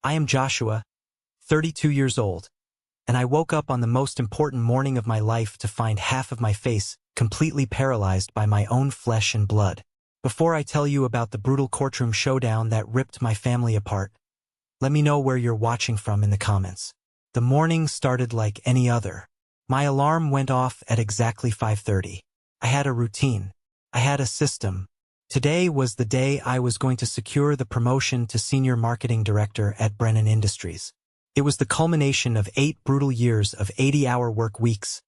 I am Joshua, 32 years old, and I woke up on the most important morning of my life to find half of my face completely paralyzed by my own flesh and blood. Before I tell you about the brutal courtroom showdown that ripped my family apart, let me know where you're watching from in the comments. The morning started like any other. My alarm went off at exactly 5:30. I had a routine. I had a system. Today was the day I was going to secure the promotion to Senior Marketing Director at Brennan Industries. It was the culmination of 8 brutal years of 80-hour work weeks,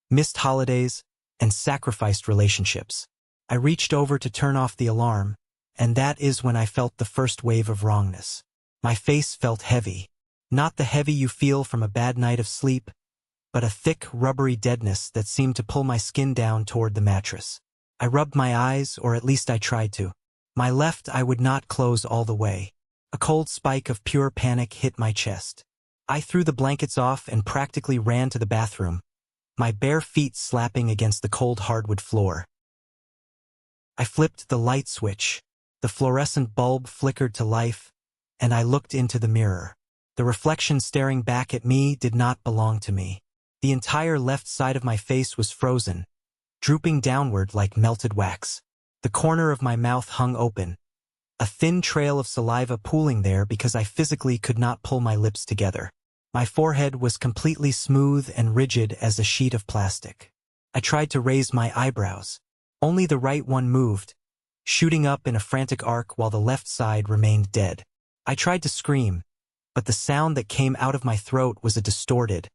missed holidays, and sacrificed relationships. I reached over to turn off the alarm, and that is when I felt the first wave of wrongness. My face felt heavy. Not the heavy you feel from a bad night of sleep, but a thick, rubbery deadness that seemed to pull my skin down toward the mattress. I rubbed my eyes, or at least I tried to. My left eye would not close all the way. A cold spike of pure panic hit my chest. I threw the blankets off and practically ran to the bathroom, my bare feet slapping against the cold hardwood floor. I flipped the light switch. The fluorescent bulb flickered to life, and I looked into the mirror. The reflection staring back at me did not belong to me. The entire left side of my face was frozen, drooping downward like melted wax. The corner of my mouth hung open, a thin trail of saliva pooling there because I physically could not pull my lips together. My forehead was completely smooth and rigid as a sheet of plastic. I tried to raise my eyebrows. Only the right one moved, shooting up in a frantic arc while the left side remained dead. I tried to scream, but the sound that came out of my throat was a distorted,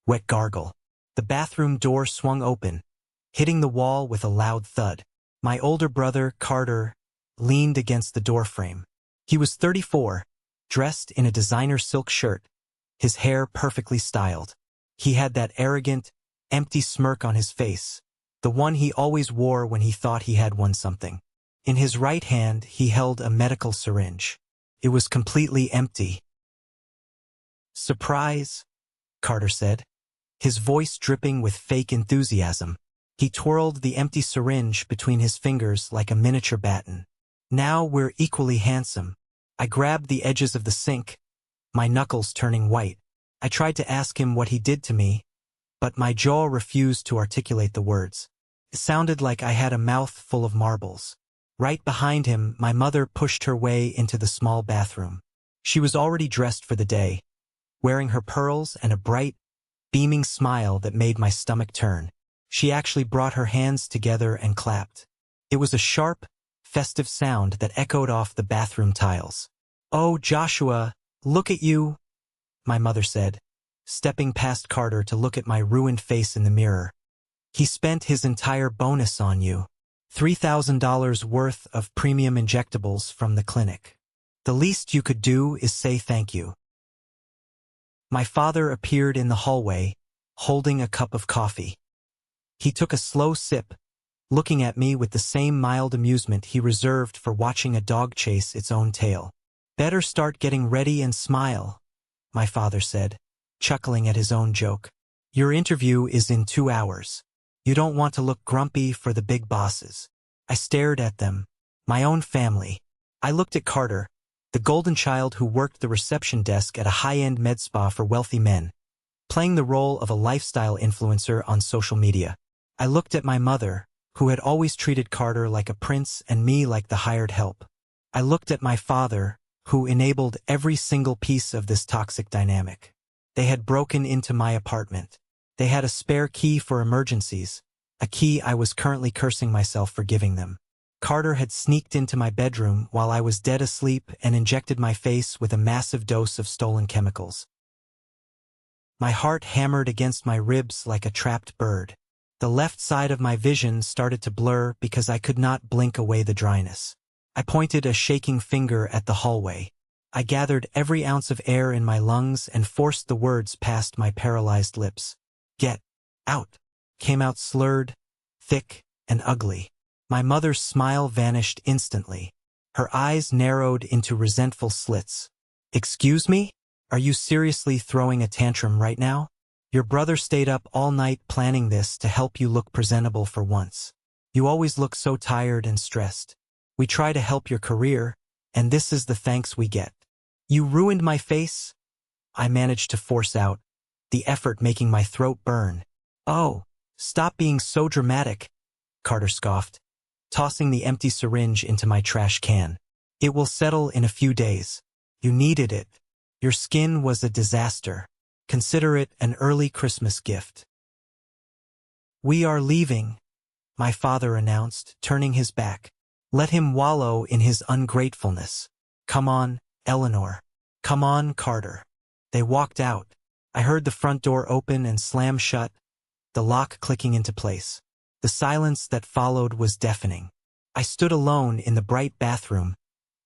wet gargle. The bathroom door swung open, hitting the wall with a loud thud. My older brother, Carter, leaned against the doorframe. He was 34, dressed in a designer silk shirt, his hair perfectly styled. He had that arrogant, empty smirk on his face, the one he always wore when he thought he had won something. In his right hand, he held a medical syringe. It was completely empty. "Surprise," Carter said, his voice dripping with fake enthusiasm. He twirled the empty syringe between his fingers like a miniature baton. "Now we're equally handsome." I grabbed the edges of the sink, my knuckles turning white. I tried to ask him what he did to me, but my jaw refused to articulate the words. It sounded like I had a mouth full of marbles. Right behind him, my mother pushed her way into the small bathroom. She was already dressed for the day, wearing her pearls and a bright, beaming smile that made my stomach turn. She actually brought her hands together and clapped. It was a sharp, festive sound that echoed off the bathroom tiles. "Oh, Joshua, look at you," my mother said, stepping past Carter to look at my ruined face in the mirror. "He spent his entire bonus on you. $3,000 worth of premium injectables from the clinic. The least you could do is say thank you." My father appeared in the hallway, holding a cup of coffee. He took a slow sip, looking at me with the same mild amusement he reserved for watching a dog chase its own tail. "Better start getting ready and smile," my father said, chuckling at his own joke. "Your interview is in 2 hours. You don't want to look grumpy for the big bosses." I stared at them, my own family. I looked at Carter, the golden child who worked the reception desk at a high-end med spa for wealthy men, playing the role of a lifestyle influencer on social media. I looked at my mother, who had always treated Carter like a prince and me like the hired help. I looked at my father, who enabled every single piece of this toxic dynamic. They had broken into my apartment. They had a spare key for emergencies, a key I was currently cursing myself for giving them. Carter had sneaked into my bedroom while I was dead asleep and injected my face with a massive dose of stolen chemicals. My heart hammered against my ribs like a trapped bird. The left side of my vision started to blur because I could not blink away the dryness. I pointed a shaking finger at the hallway. I gathered every ounce of air in my lungs and forced the words past my paralyzed lips. "Get out," came out slurred, thick, and ugly. My mother's smile vanished instantly. Her eyes narrowed into resentful slits. "Excuse me? Are you seriously throwing a tantrum right now? Your brother stayed up all night planning this to help you look presentable for once. You always look so tired and stressed. We try to help your career, and this is the thanks we get. You ruined my face? I managed to force out, the effort making my throat burn. Oh, stop being so dramatic, Carter scoffed, tossing the empty syringe into my trash can. It will settle in a few days. You needed it. Your skin was a disaster. Consider it an early Christmas gift. We are leaving, my father announced, turning his back. Let him wallow in his ungratefulness. Come on, Eleanor. Come on, Carter. They walked out. I heard the front door open and slam shut, the lock clicking into place. The silence that followed was deafening. I stood alone in the bright bathroom,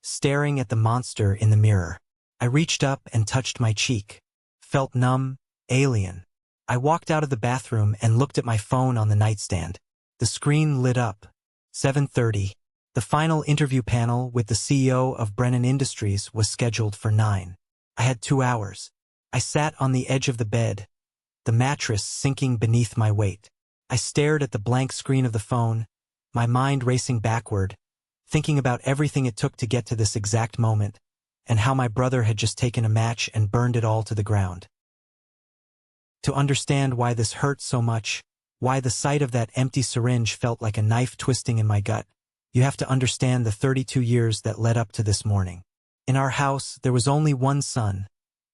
staring at the monster in the mirror. I reached up and touched my cheek. Felt numb, alien. I walked out of the bathroom and looked at my phone on the nightstand. The screen lit up. 7:30. The final interview panel with the CEO of Brennan Industries was scheduled for 9. I had 2 hours. I sat on the edge of the bed, the mattress sinking beneath my weight. I stared at the blank screen of the phone, my mind racing backward, thinking about everything it took to get to this exact moment, and how my brother had just taken a match and burned it all to the ground. To understand why this hurt so much, why the sight of that empty syringe felt like a knife twisting in my gut, you have to understand the 32 years that led up to this morning. In our house, there was only one son,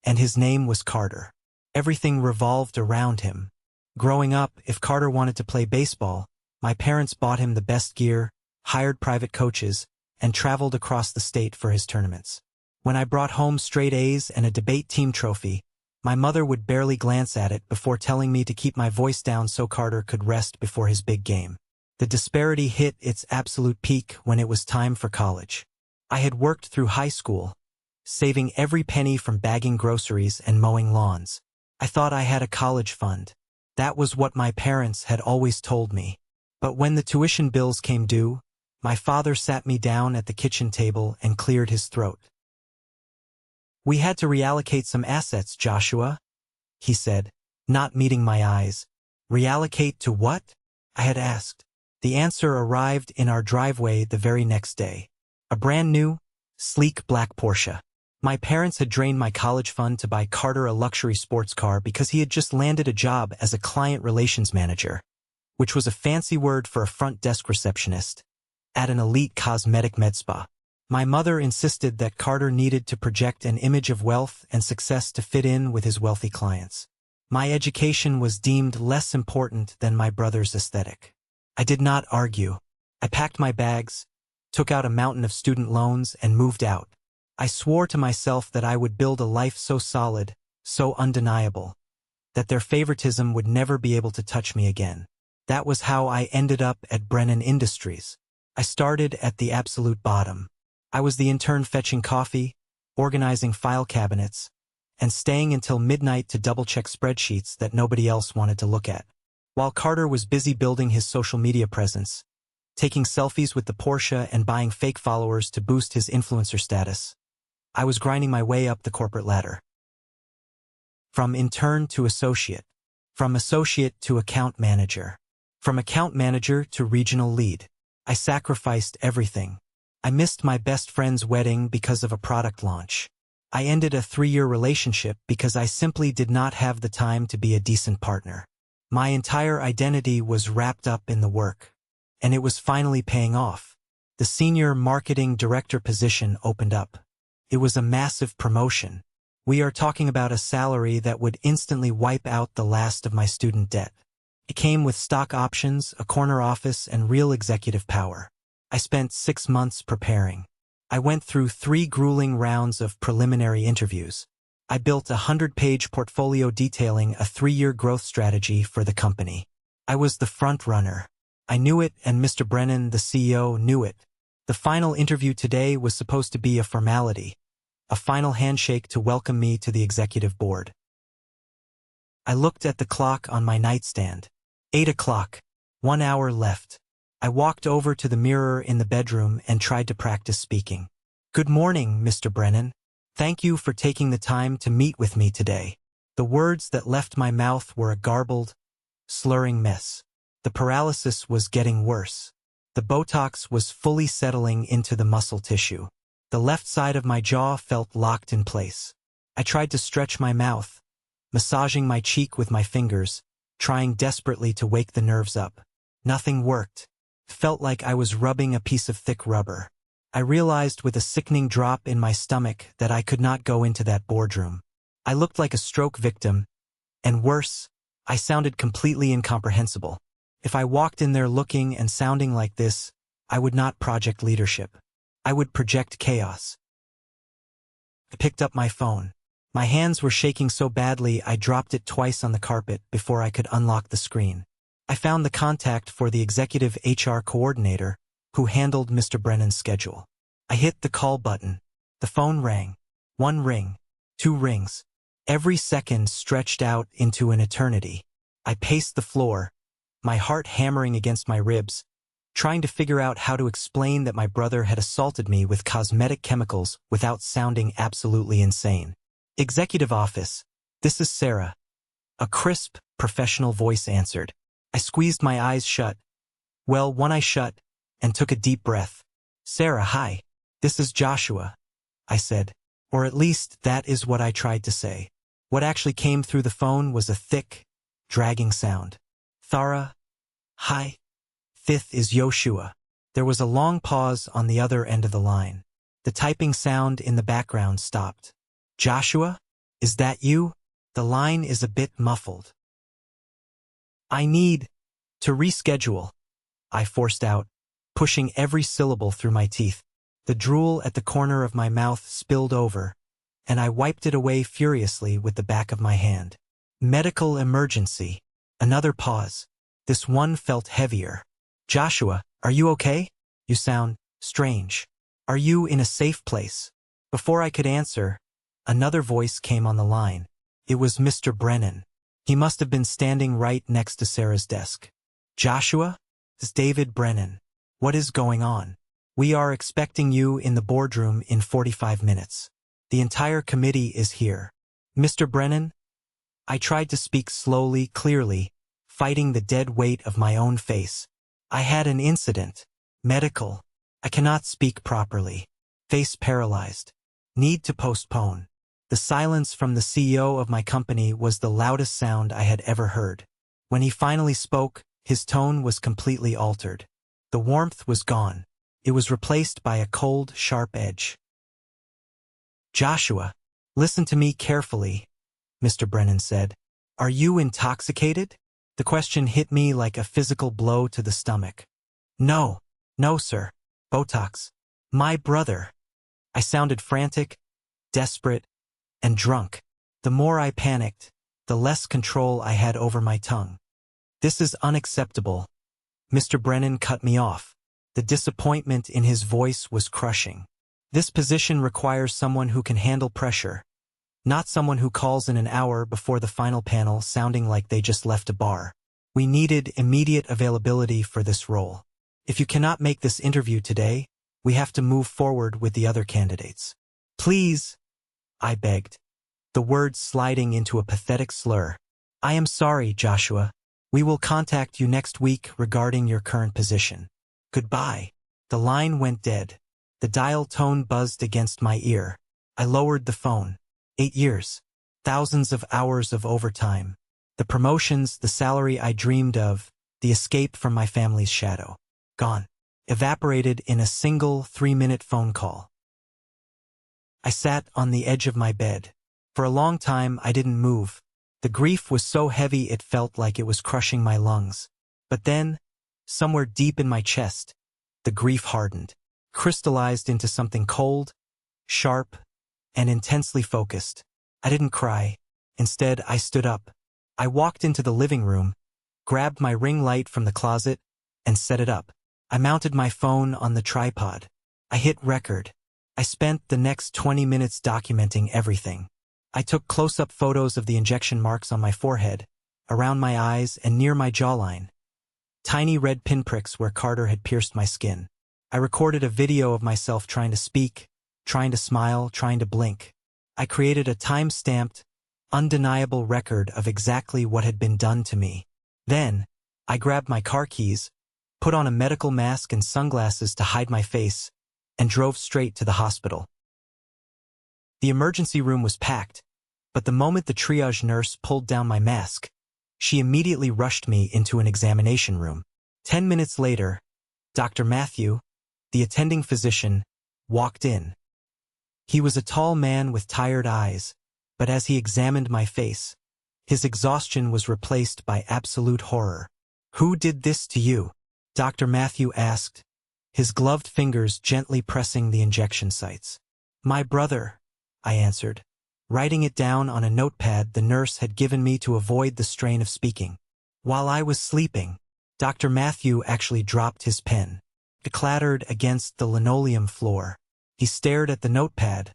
and his name was Carter. Everything revolved around him. Growing up, if Carter wanted to play baseball, my parents bought him the best gear, hired private coaches, and traveled across the state for his tournaments. When I brought home straight A's and a debate team trophy, my mother would barely glance at it before telling me to keep my voice down so Carter could rest before his big game. The disparity hit its absolute peak when it was time for college. I had worked through high school, saving every penny from bagging groceries and mowing lawns. I thought I had a college fund. That was what my parents had always told me. But when the tuition bills came due, my father sat me down at the kitchen table and cleared his throat. We had to reallocate some assets, Joshua, he said, not meeting my eyes. Reallocate to what? I had asked. The answer arrived in our driveway the very next day. A brand new, sleek black Porsche. My parents had drained my college fund to buy Carter a luxury sports car because he had just landed a job as a client relations manager, which was a fancy word for a front desk receptionist, at an elite cosmetic med spa. My mother insisted that Carter needed to project an image of wealth and success to fit in with his wealthy clients. My education was deemed less important than my brother's aesthetic. I did not argue. I packed my bags, took out a mountain of student loans, and moved out. I swore to myself that I would build a life so solid, so undeniable, that their favoritism would never be able to touch me again. That was how I ended up at Brennan Industries. I started at the absolute bottom. I was the intern fetching coffee, organizing file cabinets, and staying until midnight to double-check spreadsheets that nobody else wanted to look at. While Carter was busy building his social media presence, taking selfies with the Porsche and buying fake followers to boost his influencer status, I was grinding my way up the corporate ladder. From intern to associate, from associate to account manager, from account manager to regional lead. I sacrificed everything. I missed my best friend's wedding because of a product launch. I ended a 3-year relationship because I simply did not have the time to be a decent partner. My entire identity was wrapped up in the work, and it was finally paying off. The senior marketing director position opened up. It was a massive promotion. We are talking about a salary that would instantly wipe out the last of my student debt. It came with stock options, a corner office, and real executive power. I spent 6 months preparing. I went through 3 grueling rounds of preliminary interviews. I built a 100-page portfolio detailing a 3-year growth strategy for the company. I was the front runner. I knew it, and Mr. Brennan, the CEO, knew it. The final interview today was supposed to be a formality, a final handshake to welcome me to the executive board. I looked at the clock on my nightstand. 8 o'clock. 1 hour left. I walked over to the mirror in the bedroom and tried to practice speaking. Good morning, Mr. Brennan. Thank you for taking the time to meet with me today. The words that left my mouth were a garbled, slurring mess. The paralysis was getting worse. The Botox was fully settling into the muscle tissue. The left side of my jaw felt locked in place. I tried to stretch my mouth, massaging my cheek with my fingers, trying desperately to wake the nerves up. Nothing worked. Felt like I was rubbing a piece of thick rubber. I realized with a sickening drop in my stomach that I could not go into that boardroom. I looked like a stroke victim, and worse, I sounded completely incomprehensible. If I walked in there looking and sounding like this, I would not project leadership. I would project chaos. I picked up my phone. My hands were shaking so badly I dropped it twice on the carpet before I could unlock the screen. I found the contact for the executive HR coordinator who handled Mr. Brennan's schedule. I hit the call button. The phone rang. 1 ring. 2 rings. Every second stretched out into an eternity. I paced the floor, my heart hammering against my ribs, trying to figure out how to explain that my brother had assaulted me with cosmetic chemicals without sounding absolutely insane. Executive office. This is Sarah. A crisp, professional voice answered. I squeezed my eyes shut. Well, one eye shut, and took a deep breath. Sarah, hi. This is Joshua, I said. Or at least that is what I tried to say. What actually came through the phone was a thick, dragging sound. Thara, hi. Fifth is Yoshua. There was a long pause on the other end of the line. The typing sound in the background stopped. Joshua? Is that you? The line is a bit muffled. I need to reschedule, I forced out, pushing every syllable through my teeth. The drool at the corner of my mouth spilled over, and I wiped it away furiously with the back of my hand. Medical emergency. Another pause. This one felt heavier. Joshua, are you okay? You sound strange. Are you in a safe place? Before I could answer, another voice came on the line. It was Mr. Brennan. He must have been standing right next to Sarah's desk. Joshua? It's David Brennan. What is going on? We are expecting you in the boardroom in 45 minutes. The entire committee is here. Mr. Brennan? I tried to speak slowly, clearly, fighting the dead weight of my own face. I had an incident. Medical. I cannot speak properly. Face paralyzed. Need to postpone. The silence from the CEO of my company was the loudest sound I had ever heard. When he finally spoke, his tone was completely altered. The warmth was gone. It was replaced by a cold, sharp edge. Joshua, listen to me carefully, Mr. Brennan said. Are you intoxicated? The question hit me like a physical blow to the stomach. No, sir. Botox. My brother. I sounded frantic, desperate, and drunk. The more I panicked, the less control I had over my tongue. This is unacceptable. Mr. Brennan cut me off. The disappointment in his voice was crushing. This position requires someone who can handle pressure, not someone who calls in an hour before the final panel sounding like they just left a bar. We needed immediate availability for this role. If you cannot make this interview today, we have to move forward with the other candidates. Please, I begged, the words sliding into a pathetic slur. I am sorry, Joshua. We will contact you next week regarding your current position. Goodbye. The line went dead. The dial tone buzzed against my ear. I lowered the phone. 8 years. Thousands of hours of overtime. The promotions, the salary I dreamed of, the escape from my family's shadow. Gone. Evaporated in a single 3-minute phone call. I sat on the edge of my bed. For a long time, I didn't move. The grief was so heavy it felt like it was crushing my lungs. But then, somewhere deep in my chest, the grief hardened, crystallized into something cold, sharp, and intensely focused. I didn't cry. Instead, I stood up. I walked into the living room, grabbed my ring light from the closet, and set it up. I mounted my phone on the tripod. I hit record. I spent the next 20 minutes documenting everything. I took close-up photos of the injection marks on my forehead, around my eyes, and near my jawline. Tiny red pinpricks where Carter had pierced my skin. I recorded a video of myself trying to speak, trying to smile, trying to blink. I created a time-stamped, undeniable record of exactly what had been done to me. Then, I grabbed my car keys, put on a medical mask and sunglasses to hide my face, and drove straight to the hospital. The emergency room was packed, but the moment the triage nurse pulled down my mask, she immediately rushed me into an examination room. 10 minutes later, Dr. Matthew, the attending physician, walked in. He was a tall man with tired eyes, but as he examined my face, his exhaustion was replaced by absolute horror. "Who did this to you?" Dr. Matthew asked, his gloved fingers gently pressing the injection sites. "My brother," I answered, writing it down on a notepad the nurse had given me to avoid the strain of speaking. While I was sleeping, Dr. Matthew actually dropped his pen. It clattered against the linoleum floor. He stared at the notepad,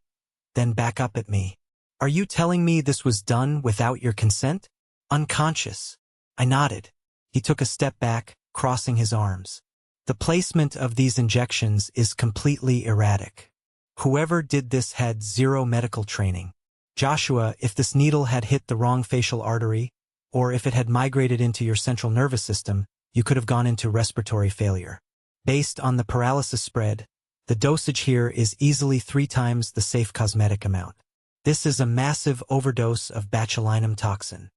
then back up at me. "Are you telling me this was done without your consent?" "Unconscious." I nodded. He took a step back, crossing his arms. "The placement of these injections is completely erratic. Whoever did this had zero medical training. Joshua, if this needle had hit the wrong facial artery, or if it had migrated into your central nervous system, you could have gone into respiratory failure. Based on the paralysis spread, the dosage here is easily 3 times the safe cosmetic amount. This is a massive overdose of botulinum toxin."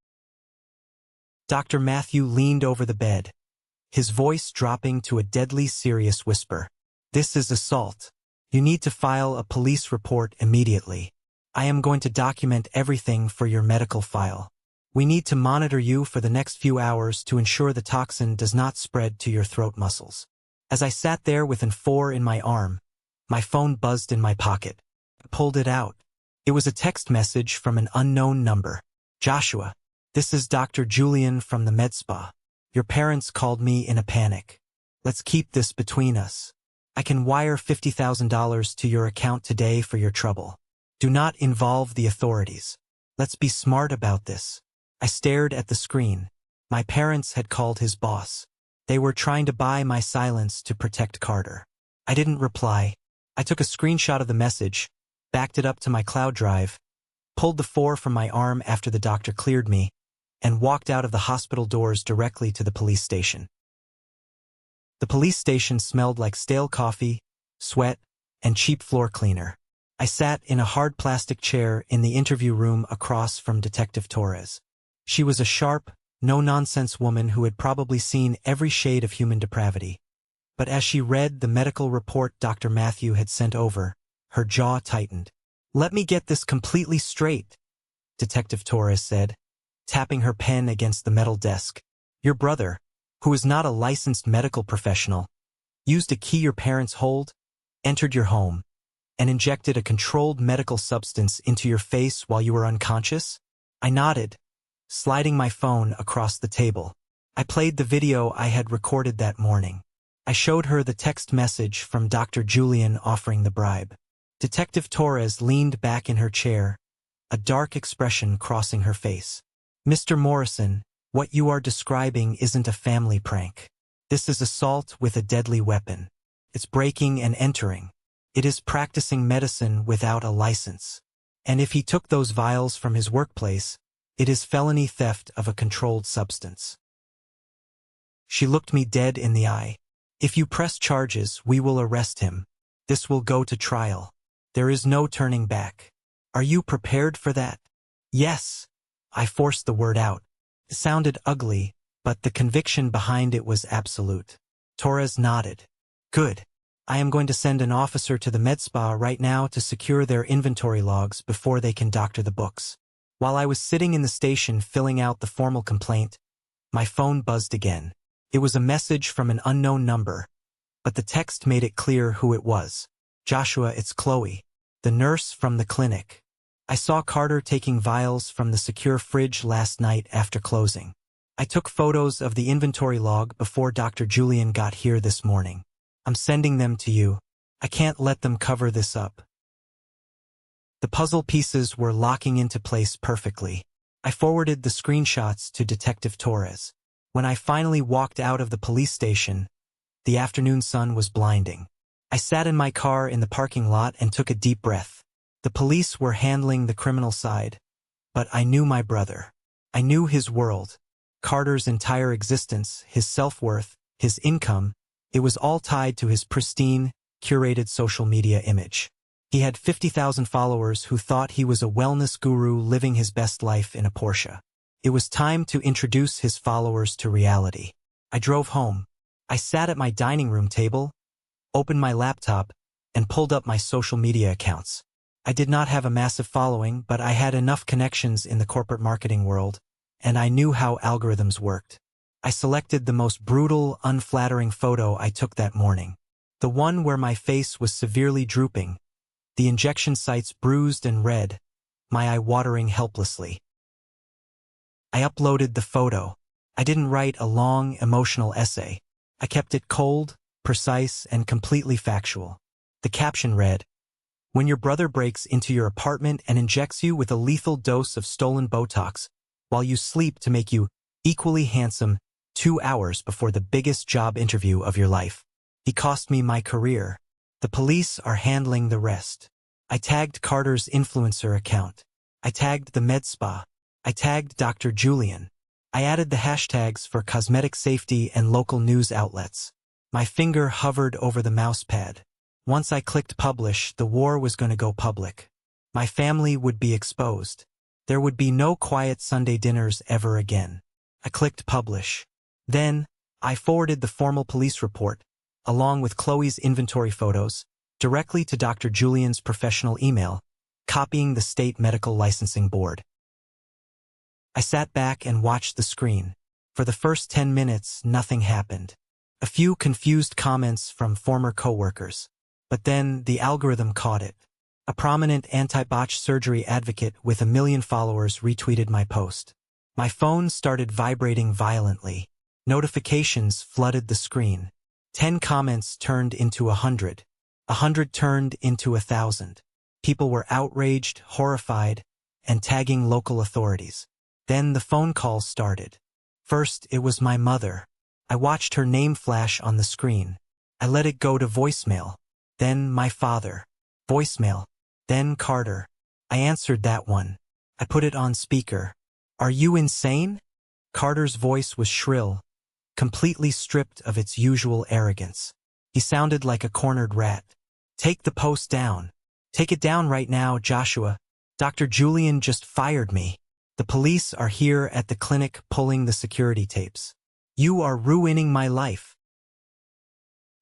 Dr. Matthew leaned over the bed, his voice dropping to a deadly serious whisper. "This is assault. You need to file a police report immediately. I am going to document everything for your medical file. We need to monitor you for the next few hours to ensure the toxin does not spread to your throat muscles." As I sat there with an 4 in my arm, my phone buzzed in my pocket. I pulled it out. It was a text message from an unknown number. "Joshua, this is Dr. Julian from the med spa. Your parents called me in a panic. Let's keep this between us. I can wire $50,000 to your account today for your trouble. Do not involve the authorities. Let's be smart about this." I stared at the screen. My parents had called his boss. They were trying to buy my silence to protect Carter. I didn't reply. I took a screenshot of the message, backed it up to my cloud drive, pulled the 4 from my arm after the doctor cleared me, and walked out of the hospital doors directly to the police station. The police station smelled like stale coffee, sweat, and cheap floor cleaner. I sat in a hard plastic chair in the interview room across from Detective Torres. She was a sharp, no-nonsense woman who had probably seen every shade of human depravity. But as she read the medical report Dr. Matthew had sent over, her jaw tightened. "Let me get this completely straight," Detective Torres said, tapping her pen against the metal desk. "Your brother, who is not a licensed medical professional, used a key your parents hold, entered your home, and injected a controlled medical substance into your face while you were unconscious?" I nodded, sliding my phone across the table. I played the video I had recorded that morning. I showed her the text message from Dr. Julian offering the bribe. Detective Torres leaned back in her chair, a dark expression crossing her face. "Mr. Morrison, what you are describing isn't a family prank. This is assault with a deadly weapon. It's breaking and entering. It is practicing medicine without a license. And if he took those vials from his workplace, it is felony theft of a controlled substance." She looked me dead in the eye. "If you press charges, we will arrest him. This will go to trial. There is no turning back. Are you prepared for that?" "Yes." I forced the word out. It sounded ugly, but the conviction behind it was absolute. Torres nodded. "Good. I am going to send an officer to the med spa right now to secure their inventory logs before they can doctor the books." While I was sitting in the station filling out the formal complaint, my phone buzzed again. It was a message from an unknown number, but the text made it clear who it was. "Joshua, it's Chloe, the nurse from the clinic. I saw Carter taking vials from the secure fridge last night after closing. I took photos of the inventory log before Dr. Julian got here this morning. I'm sending them to you. I can't let them cover this up." The puzzle pieces were locking into place perfectly. I forwarded the screenshots to Detective Torres. When I finally walked out of the police station, the afternoon sun was blinding. I sat in my car in the parking lot and took a deep breath. The police were handling the criminal side, but I knew my brother. I knew his world, Carter's entire existence, his self-worth, his income. It was all tied to his pristine, curated social media image. He had 50,000 followers who thought he was a wellness guru living his best life in a Porsche. It was time to introduce his followers to reality. I drove home. I sat at my dining room table, opened my laptop, and pulled up my social media accounts. I did not have a massive following, but I had enough connections in the corporate marketing world, and I knew how algorithms worked. I selected the most brutal, unflattering photo I took that morning. The one where my face was severely drooping, the injection sites bruised and red, my eye watering helplessly. I uploaded the photo. I didn't write a long, emotional essay. I kept it cold, precise, and completely factual. The caption read, "When your brother breaks into your apartment and injects you with a lethal dose of stolen Botox while you sleep to make you equally handsome 2 hours before the biggest job interview of your life. He cost me my career. The police are handling the rest." I tagged Carter's influencer account. I tagged the med spa. I tagged Dr. Julian. I added the hashtags for cosmetic safety and local news outlets. My finger hovered over the mouse pad. Once I clicked publish, the war was going to go public. My family would be exposed. There would be no quiet Sunday dinners ever again. I clicked publish. Then, I forwarded the formal police report, along with Chloe's inventory photos, directly to Dr. Julian's professional email, copying the state medical licensing board. I sat back and watched the screen. For the first 10 minutes, nothing happened. A few confused comments from former coworkers. But then the algorithm caught it. A prominent anti-botch surgery advocate with 1 million followers retweeted my post. My phone started vibrating violently. Notifications flooded the screen. 10 comments turned into 100. 100 turned into 1,000. People were outraged, horrified, and tagging local authorities. Then the phone calls started. First, it was my mother. I watched her name flash on the screen. I let it go to voicemail. Then my father. Voicemail. Then Carter. I answered that one. I put it on speaker. "Are you insane?" Carter's voice was shrill, completely stripped of its usual arrogance. He sounded like a cornered rat. "Take the post down. Take it down right now, Joshua. Dr. Julian just fired me. The police are here at the clinic pulling the security tapes. You are ruining my life."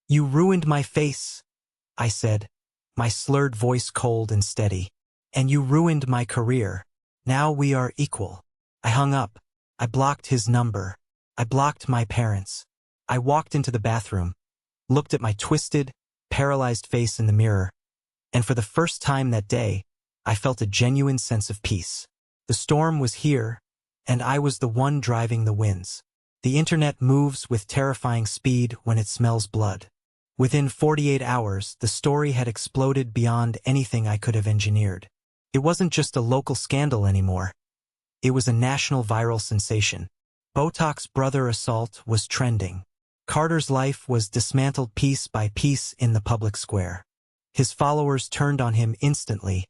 "You ruined my face," I said, my slurred voice cold and steady. "And you ruined my career. Now we are equal." I hung up. I blocked his number. I blocked my parents. I walked into the bathroom, looked at my twisted, paralyzed face in the mirror, and for the first time that day, I felt a genuine sense of peace. The storm was here, and I was the one driving the winds. The internet moves with terrifying speed when it smells blood. Within 48 hours, the story had exploded beyond anything I could have engineered. It wasn't just a local scandal anymore. It was a national viral sensation. Botox brother assault was trending. Carter's life was dismantled piece by piece in the public square. His followers turned on him instantly,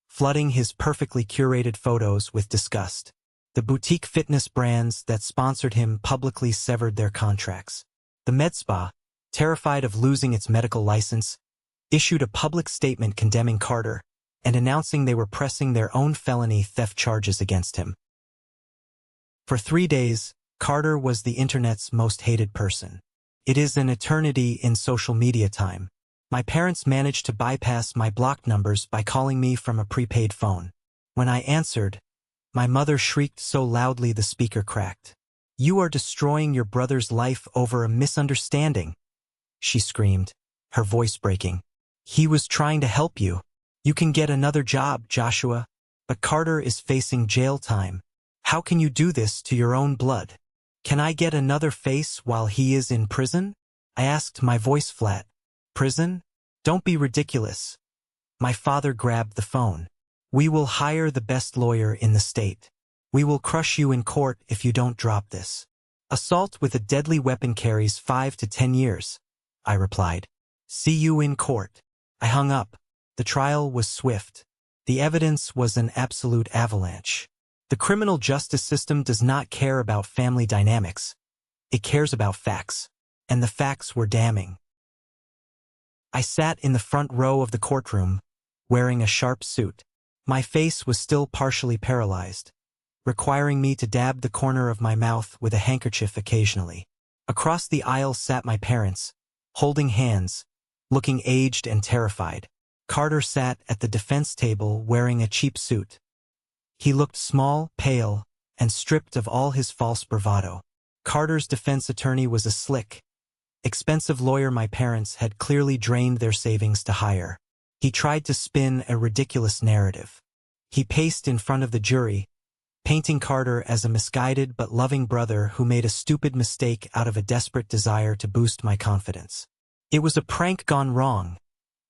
flooding his perfectly curated photos with disgust. The boutique fitness brands that sponsored him publicly severed their contracts. The med spa, terrified of losing its medical license, issued a public statement condemning Carter and announcing they were pressing their own felony theft charges against him. For 3 days, Carter was the internet's most hated person. It is an eternity in social media time. My parents managed to bypass my blocked numbers by calling me from a prepaid phone. When I answered, my mother shrieked so loudly the speaker cracked. "You are destroying your brother's life over a misunderstanding," she screamed, her voice breaking. "He was trying to help you. You can get another job, Joshua, but Carter is facing jail time. How can you do this to your own blood? Can I get another face while he is in prison?" I asked, my voice flat. "Prison? Don't be ridiculous." My father grabbed the phone. "We will hire the best lawyer in the state. We will crush you in court if you don't drop this. Assault with a deadly weapon carries 5 to 10 years. I replied. "See you in court." I hung up. The trial was swift. The evidence was an absolute avalanche. The criminal justice system does not care about family dynamics. It cares about facts. And the facts were damning. I sat in the front row of the courtroom, wearing a sharp suit. My face was still partially paralyzed, requiring me to dab the corner of my mouth with a handkerchief occasionally. Across the aisle sat my parents, holding hands, looking aged and terrified. Carter sat at the defense table wearing a cheap suit. He looked small, pale, and stripped of all his false bravado. Carter's defense attorney was a slick, expensive lawyer my parents had clearly drained their savings to hire. He tried to spin a ridiculous narrative. He paced in front of the jury, painting Carter as a misguided but loving brother who made a stupid mistake out of a desperate desire to boost my confidence. It was a prank gone wrong,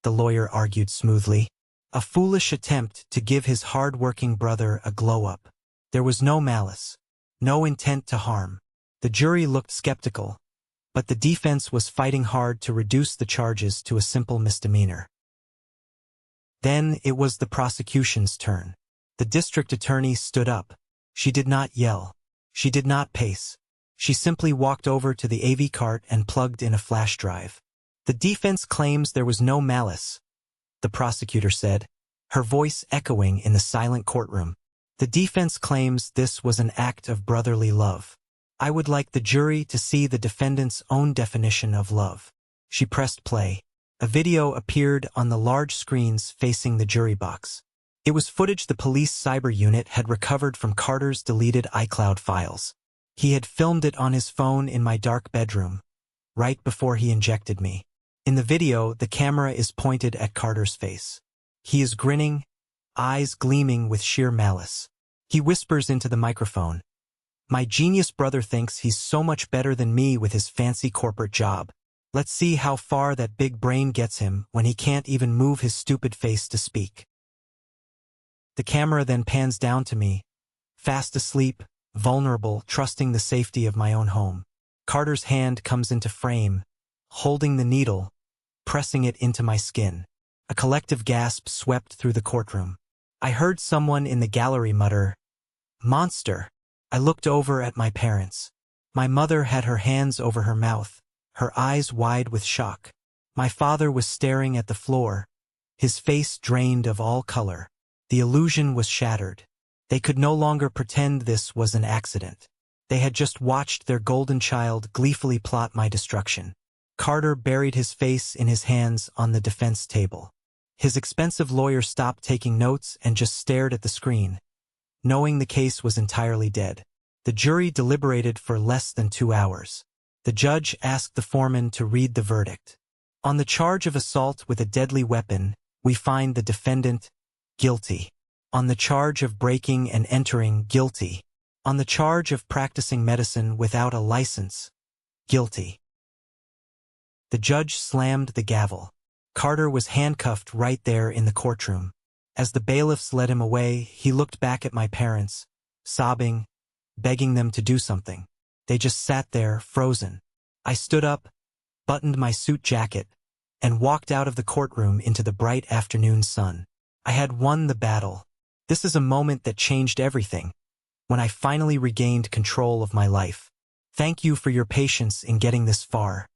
the lawyer argued smoothly. A foolish attempt to give his hard-working brother a glow-up. There was no malice, no intent to harm. The jury looked skeptical, but the defense was fighting hard to reduce the charges to a simple misdemeanor. Then it was the prosecution's turn. The district attorney stood up. She did not yell. She did not pace. She simply walked over to the AV cart and plugged in a flash drive. The defense claims there was no malice, the prosecutor said, her voice echoing in the silent courtroom. The defense claims this was an act of brotherly love. I would like the jury to see the defendant's own definition of love. She pressed play. A video appeared on the large screens facing the jury box. It was footage the police cyber unit had recovered from Carter's deleted iCloud files. He had filmed it on his phone in my dark bedroom, right before he injected me. In the video, the camera is pointed at Carter's face. He is grinning, eyes gleaming with sheer malice. He whispers into the microphone, "My genius brother thinks he's so much better than me with his fancy corporate job. Let's see how far that big brain gets him when he can't even move his stupid face to speak." The camera then pans down to me, fast asleep, vulnerable, trusting the safety of my own home. Carter's hand comes into frame, holding the needle, pressing it into my skin. A collective gasp swept through the courtroom. I heard someone in the gallery mutter, "Monster." I looked over at my parents. My mother had her hands over her mouth, her eyes wide with shock. My father was staring at the floor, his face drained of all color. The illusion was shattered. They could no longer pretend this was an accident. They had just watched their golden child gleefully plot my destruction. Carter buried his face in his hands on the defense table. His expensive lawyer stopped taking notes and just stared at the screen, knowing the case was entirely dead. The jury deliberated for less than 2 hours. The judge asked the foreman to read the verdict. On the charge of assault with a deadly weapon, we find the defendant guilty. On the charge of breaking and entering, guilty. On the charge of practicing medicine without a license, guilty. The judge slammed the gavel. Carter was handcuffed right there in the courtroom. As the bailiffs led him away, he looked back at my parents, sobbing, begging them to do something. They just sat there, frozen. I stood up, buttoned my suit jacket, and walked out of the courtroom into the bright afternoon sun. I had won the battle. This is a moment that changed everything, when I finally regained control of my life. Thank you for your patience in getting this far.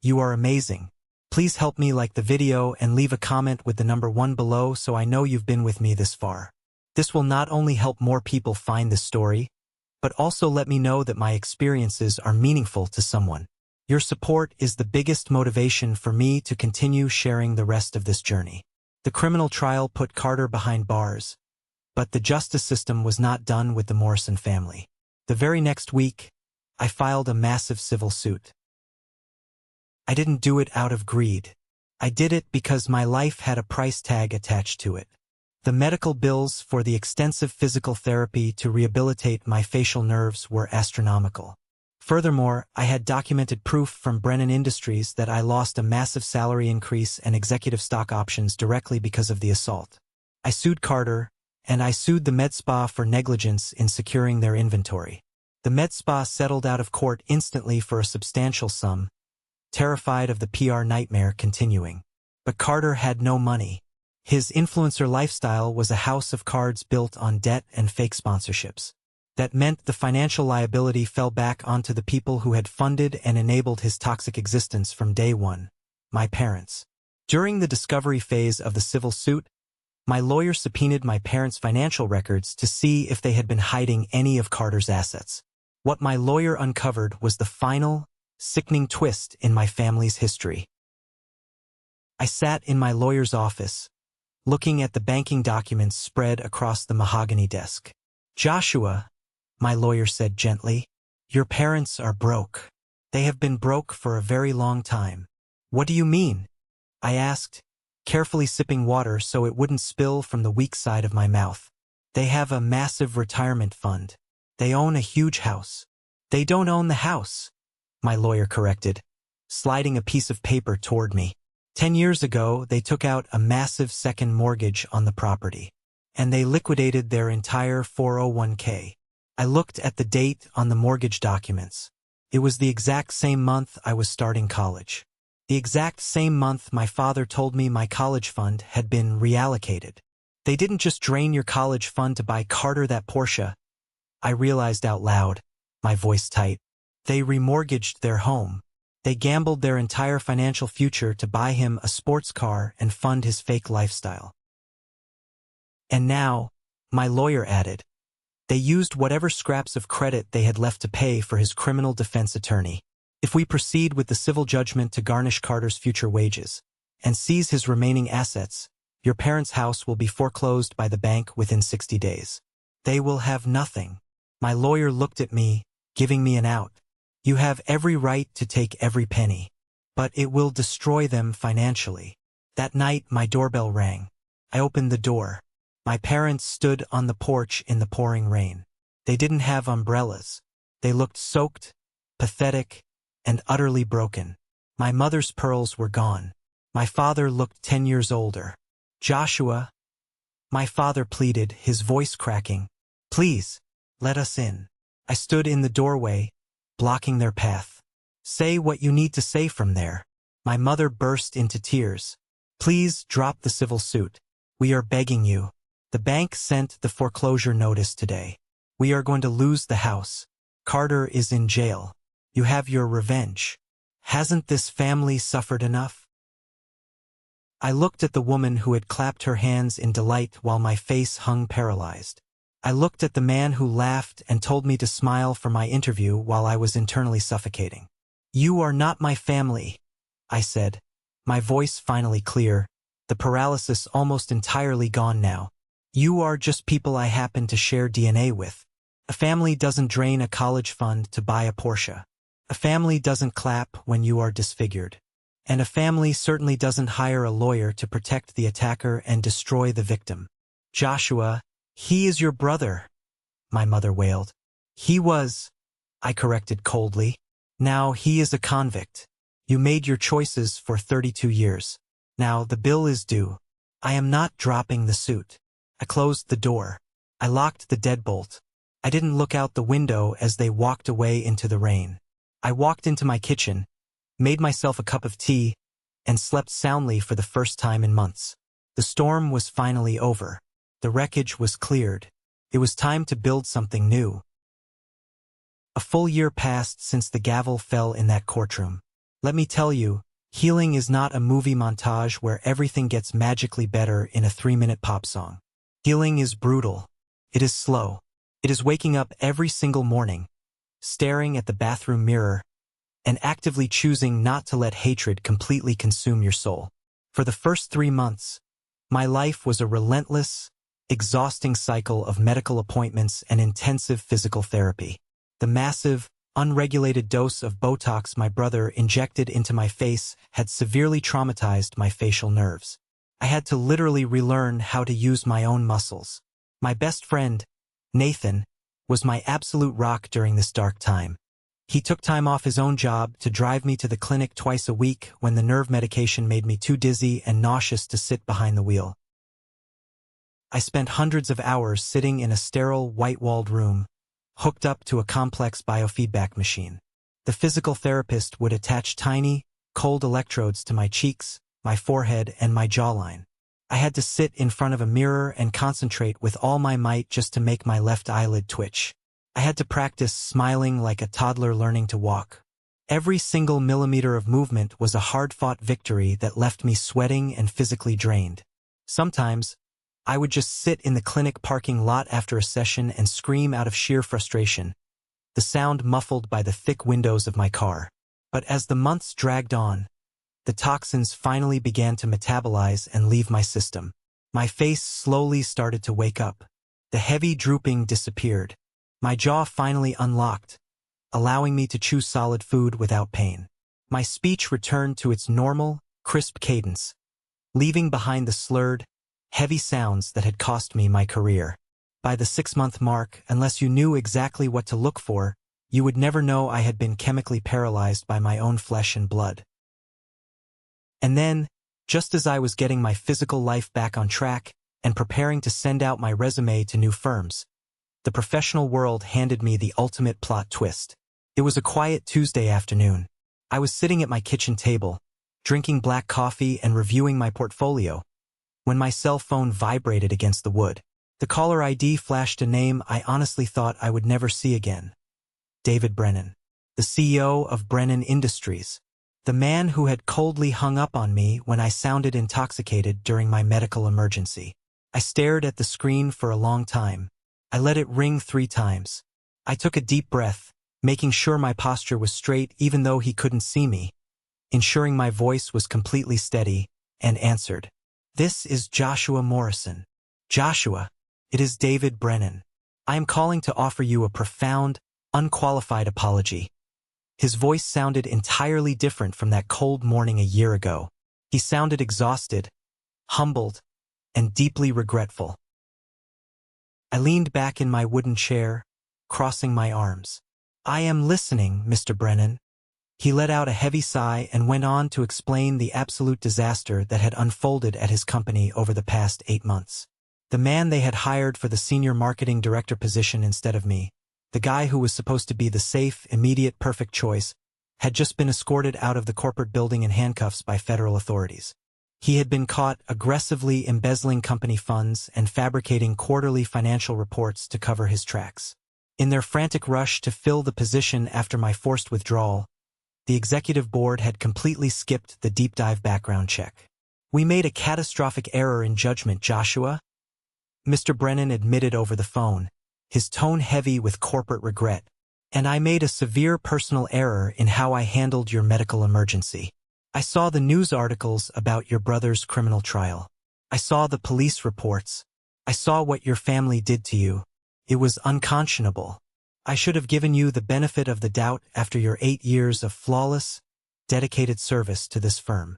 You are amazing. Please help me like the video and leave a comment with the number 1 below so I know you've been with me this far. This will not only help more people find this story, but also let me know that my experiences are meaningful to someone. Your support is the biggest motivation for me to continue sharing the rest of this journey. The criminal trial put Carter behind bars, but the justice system was not done with the Morrison family. The very next week, I filed a massive civil suit. I didn't do it out of greed. I did it because my life had a price tag attached to it. The medical bills for the extensive physical therapy to rehabilitate my facial nerves were astronomical. Furthermore, I had documented proof from Brennan Industries that I lost a massive salary increase and executive stock options directly because of the assault. I sued Carter, and I sued the med spa for negligence in securing their inventory. The med spa settled out of court instantly for a substantial sum, terrified of the PR nightmare continuing. But Carter had no money. His influencer lifestyle was a house of cards built on debt and fake sponsorships. That meant the financial liability fell back onto the people who had funded and enabled his toxic existence from day one, my parents. During the discovery phase of the civil suit, my lawyer subpoenaed my parents' financial records to see if they had been hiding any of Carter's assets. What my lawyer uncovered was the final, sickening twist in my family's history. I sat in my lawyer's office, looking at the banking documents spread across the mahogany desk. "Joshua," my lawyer said gently, "your parents are broke. They have been broke for a very long time." "What do you mean?" I asked, carefully sipping water so it wouldn't spill from the weak side of my mouth. "They have a massive retirement fund. They own a huge house." "They don't own the house," my lawyer corrected, sliding a piece of paper toward me. 10 years ago, they took out a massive second mortgage on the property, and they liquidated their entire 401k. I looked at the date on the mortgage documents. It was the exact same month I was starting college. The exact same month my father told me my college fund had been reallocated. "They didn't just drain your college fund to buy Carter that Porsche," I realized out loud, my voice tight. "They remortgaged their home. They gambled their entire financial future to buy him a sports car and fund his fake lifestyle." "And now," my lawyer added, "they used whatever scraps of credit they had left to pay for his criminal defense attorney. If we proceed with the civil judgment to garnish Carter's future wages and seize his remaining assets, your parents' house will be foreclosed by the bank within 60 days. They will have nothing." My lawyer looked at me, giving me an out. "You have every right to take every penny, but it will destroy them financially." That night, my doorbell rang. I opened the door. My parents stood on the porch in the pouring rain. They didn't have umbrellas. They looked soaked, pathetic, and utterly broken. My mother's pearls were gone. My father looked 10 years older. "Joshua," my father pleaded, his voice cracking, "please, let us in." I stood in the doorway, blocking their path. "Say what you need to say from there." My mother burst into tears. "Please drop the civil suit. We are begging you. The bank sent the foreclosure notice today. We are going to lose the house. Carter is in jail. You have your revenge. Hasn't this family suffered enough?" I looked at the woman who had clapped her hands in delight while my face hung paralyzed. I looked at the man who laughed and told me to smile for my interview while I was internally suffocating. "You are not my family," I said, my voice finally clear, the paralysis almost entirely gone now. "You are just people I happen to share DNA with. A family doesn't drain a college fund to buy a Porsche. A family doesn't clap when you are disfigured. And a family certainly doesn't hire a lawyer to protect the attacker and destroy the victim." "Joshua, he is your brother," my mother wailed. "He was," I corrected coldly. "Now he is a convict. You made your choices for 32 years. Now the bill is due. I am not dropping the suit." I closed the door. I locked the deadbolt. I didn't look out the window as they walked away into the rain. I walked into my kitchen, made myself a cup of tea, and slept soundly for the first time in months. The storm was finally over. The wreckage was cleared. It was time to build something new. A full year passed since the gavel fell in that courtroom. Let me tell you, healing is not a movie montage where everything gets magically better in a 3-minute pop song. Healing is brutal. It is slow. It is waking up every single morning, staring at the bathroom mirror, and actively choosing not to let hatred completely consume your soul. For the first 3 months, my life was a relentless, exhausting cycle of medical appointments and intensive physical therapy. The massive, unregulated dose of Botox my brother injected into my face had severely traumatized my facial nerves. I had to literally relearn how to use my own muscles. My best friend, Nathan, was my absolute rock during this dark time. He took time off his own job to drive me to the clinic twice a week when the nerve medication made me too dizzy and nauseous to sit behind the wheel. I spent hundreds of hours sitting in a sterile, white-walled room, hooked up to a complex biofeedback machine. The physical therapist would attach tiny, cold electrodes to my cheeks, my forehead, and my jawline. I had to sit in front of a mirror and concentrate with all my might just to make my left eyelid twitch. I had to practice smiling like a toddler learning to walk, Every single millimeter of movement was a hard-fought victory that left me sweating and physically drained. Sometimes, I would just sit in the clinic parking lot after a session and scream out of sheer frustration, the sound muffled by the thick windows of my car. But as the months dragged on, the toxins finally began to metabolize and leave my system. My face slowly started to wake up. The heavy drooping disappeared. My jaw finally unlocked, allowing me to chew solid food without pain. My speech returned to its normal, crisp cadence, leaving behind the slurred, heavy sounds that had cost me my career. By the 6-month mark, unless you knew exactly what to look for, you would never know I had been chemically paralyzed by my own flesh and blood. And then, just as I was getting my physical life back on track and preparing to send out my resume to new firms, the professional world handed me the ultimate plot twist. It was a quiet Tuesday afternoon. I was sitting at my kitchen table, drinking black coffee and reviewing my portfolio, when my cell phone vibrated against the wood. The caller ID flashed a name I honestly thought I would never see again. David Brennan, the CEO of Brennan Industries, the man who had coldly hung up on me when I sounded intoxicated during my medical emergency. I stared at the screen for a long time. I let it ring 3 times. I took a deep breath, making sure my posture was straight even though he couldn't see me, ensuring my voice was completely steady, and answered. "This is Joshua Morrison." "Joshua, it is David Brennan. I am calling to offer you a profound, unqualified apology." His voice sounded entirely different from that cold morning a year ago. He sounded exhausted, humbled, and deeply regretful. I leaned back in my wooden chair, crossing my arms. "I am listening, Mr. Brennan." He let out a heavy sigh and went on to explain the absolute disaster that had unfolded at his company over the past 8 months. The man they had hired for the senior marketing director position instead of me, the guy who was supposed to be the safe, immediate, perfect choice, had just been escorted out of the corporate building in handcuffs by federal authorities. He had been caught aggressively embezzling company funds and fabricating quarterly financial reports to cover his tracks. In their frantic rush to fill the position after my forced withdrawal, the executive board had completely skipped the deep dive background check. "We made a catastrophic error in judgment, Joshua," Mr. Brennan admitted over the phone, his tone heavy with corporate regret. "And I made a severe personal error in how I handled your medical emergency. I saw the news articles about your brother's criminal trial. I saw the police reports. I saw what your family did to you. It was unconscionable. I should have given you the benefit of the doubt after your 8 years of flawless, dedicated service to this firm."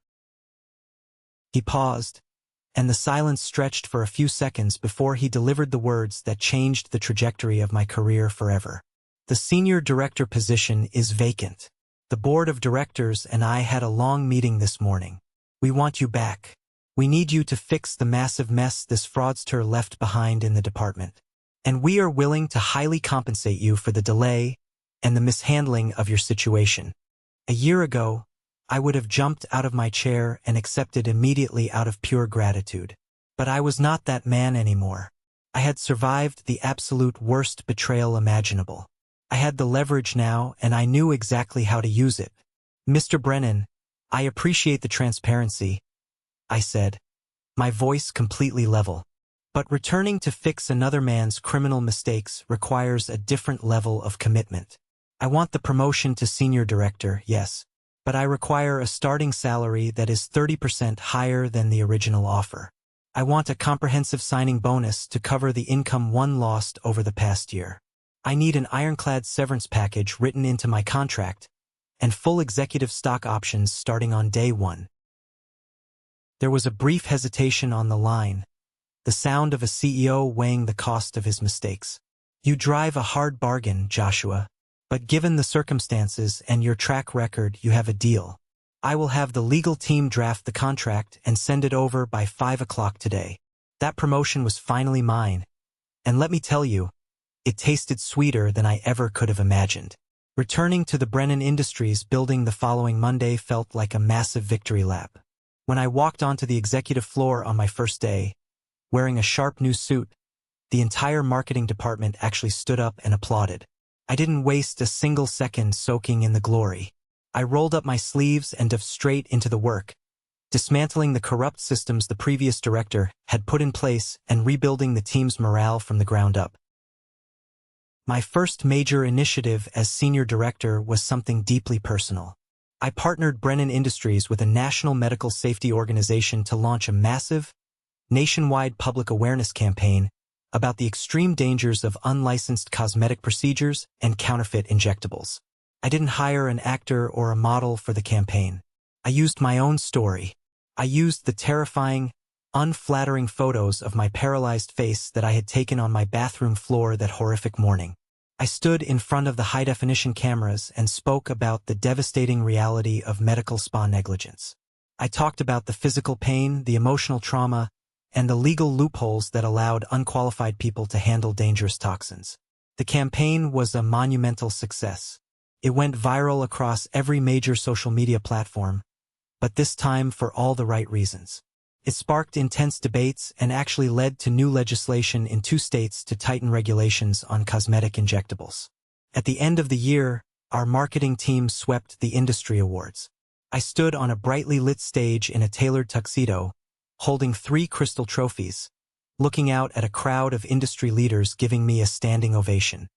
He paused, and the silence stretched for a few seconds before he delivered the words that changed the trajectory of my career forever. "The senior director position is vacant. The board of directors and I had a long meeting this morning. We want you back. We need you to fix the massive mess this fraudster left behind in the department. And we are willing to highly compensate you for the delay and the mishandling of your situation. A year ago, I would have jumped out of my chair and accepted immediately out of pure gratitude. But I was not that man anymore. I had survived the absolute worst betrayal imaginable. I had the leverage now, and I knew exactly how to use it. Mr. Brennan, I appreciate the transparency," I said, my voice completely level. "But returning to fix another man's criminal mistakes requires a different level of commitment. I want the promotion to senior director, yes, but I require a starting salary that is 30% higher than the original offer. I want a comprehensive signing bonus to cover the income one lost over the past year. I need an ironclad severance package written into my contract, and full executive stock options starting on day 1. There was a brief hesitation on the line, the sound of a CEO weighing the cost of his mistakes. "You drive a hard bargain, Joshua, but given the circumstances and your track record, you have a deal. I will have the legal team draft the contract and send it over by 5 o'clock today." That promotion was finally mine, and let me tell you, it tasted sweeter than I ever could have imagined. Returning to the Brennan Industries building the following Monday felt like a massive victory lap. When I walked onto the executive floor on my first day, wearing a sharp new suit, the entire marketing department actually stood up and applauded. I didn't waste a single second soaking in the glory. I rolled up my sleeves and dove straight into the work, dismantling the corrupt systems the previous director had put in place and rebuilding the team's morale from the ground up. My first major initiative as senior director was something deeply personal. I partnered Brennan Industries with a national medical safety organization to launch a massive, nationwide public awareness campaign about the extreme dangers of unlicensed cosmetic procedures and counterfeit injectables. I didn't hire an actor or a model for the campaign. I used my own story. I used the terrifying, unflattering photos of my paralyzed face that I had taken on my bathroom floor that horrific morning. I stood in front of the high-definition cameras and spoke about the devastating reality of medical spa negligence. I talked about the physical pain, the emotional trauma, and the legal loopholes that allowed unqualified people to handle dangerous toxins. The campaign was a monumental success. It went viral across every major social media platform, but this time for all the right reasons. It sparked intense debates and actually led to new legislation in 2 states to tighten regulations on cosmetic injectables. At the end of the year, our marketing team swept the industry awards. I stood on a brightly lit stage in a tailored tuxedo, holding 3 crystal trophies, looking out at a crowd of industry leaders giving me a standing ovation.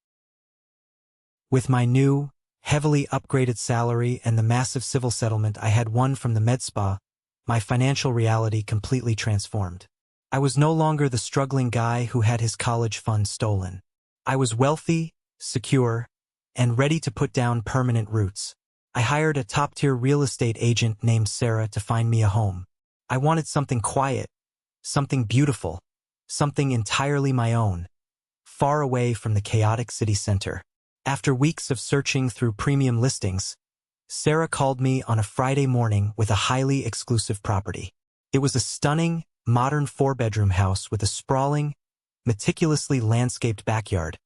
With my new, heavily upgraded salary and the massive civil settlement I had won from the med spa, my financial reality completely transformed. I was no longer the struggling guy who had his college funds stolen. I was wealthy, secure, and ready to put down permanent roots. I hired a top-tier real estate agent named Sarah to find me a home. I wanted something quiet, something beautiful, something entirely my own, far away from the chaotic city center. After weeks of searching through premium listings, Sarah called me on a Friday morning with a highly exclusive property. It was a stunning, modern 4-bedroom house with a sprawling, meticulously landscaped backyard,